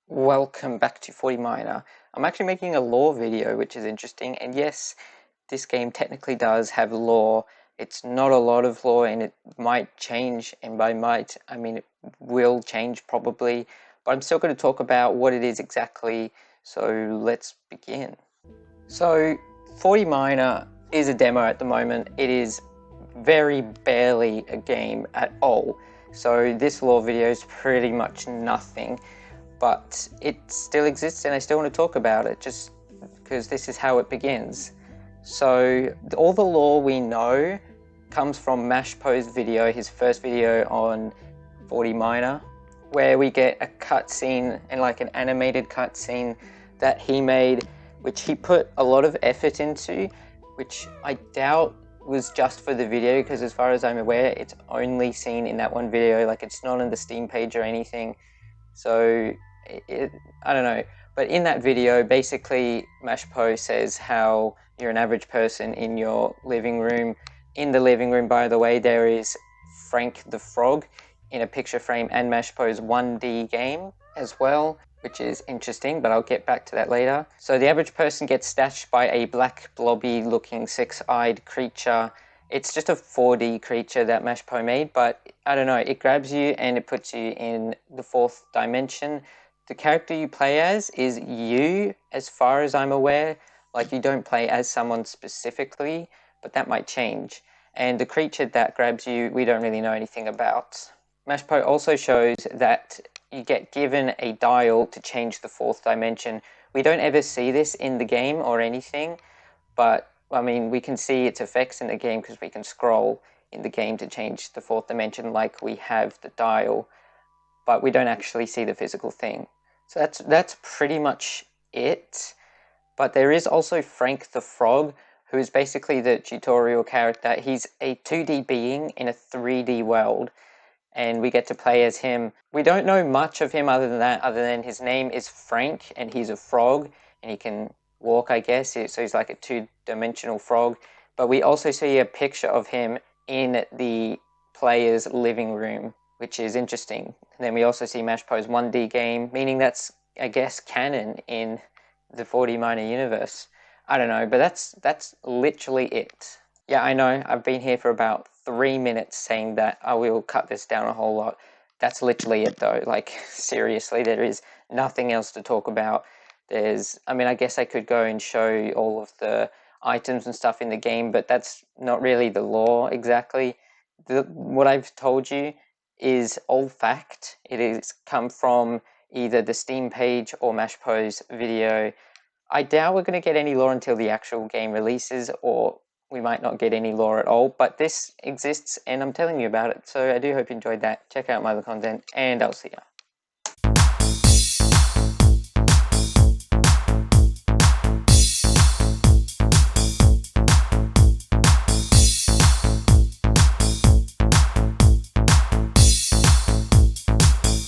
Welcome back to 40 Miner. I'm actually making a lore video, which is interesting, and yes, this game technically does have lore. It's not a lot of lore, and it might change, and by might, I mean it will change probably, but I'm still going to talk about what it is exactly, so let's begin. So, 40 Miner is a demo at the moment. It is very barely a game at all, so this lore video is pretty much nothing. But it still exists and I still want to talk about it just because this is how it begins. So all the lore we know comes from Mashpo's video, his first video on 40 Miner, where we get a cutscene and like an animated cutscene that he made, which he put a lot of effort into, which I doubt was just for the video, because as far as I'm aware, it's only seen in that one video, like it's not on the Steam page or anything. So I don't know, but in that video, basically Mashpo says how you're an average person in your living room. In the living room, by the way, there is Frank the Frog in a picture frame and Mashpo's 1D game as well, which is interesting, but I'll get back to that later. So the average person gets stashed by a black blobby looking six-eyed creature. It's just a 4D creature that Mashpo made, but I don't know, it grabs you and it puts you in the fourth dimension. The character you play as is you, as far as I'm aware. Like, you don't play as someone specifically, but that might change. And the creature that grabs you, we don't really know anything about. Mashpo also shows that you get given a dial to change the fourth dimension. We don't ever see this in the game or anything, but I mean, we can see its effects in the game because we can scroll in the game to change the fourth dimension like we have the dial, but we don't actually see the physical thing. So that's pretty much it. But there is also Frank the Frog, who is basically the tutorial character. He's a 2D being in a 3D world, and we get to play as him. We don't know much of him other than that, other than his name is Frank, and he's a frog, and he can walk, I guess, so he's like a two-dimensional frog. But we also see a picture of him in the player's living room, which is interesting. And then we also see Mashpo's 1D game, meaning that's, I guess, canon in the 40 Miner universe. I don't know, but that's literally it. Yeah, I know, I've been here for about 3 minutes saying that I will cut this down a whole lot. That's literally it though, like seriously, there is nothing else to talk about. I mean, I guess I could go and show you all of the items and stuff in the game, but that's not really the lore exactly. What I've told you is all fact. It is come from either the Steam page or Mashpo's video. I doubt we're going to get any lore until the actual game releases, or we might not get any lore at all, but this exists and I'm telling you about it. So I do hope you enjoyed that. Check out my other content and I'll see ya.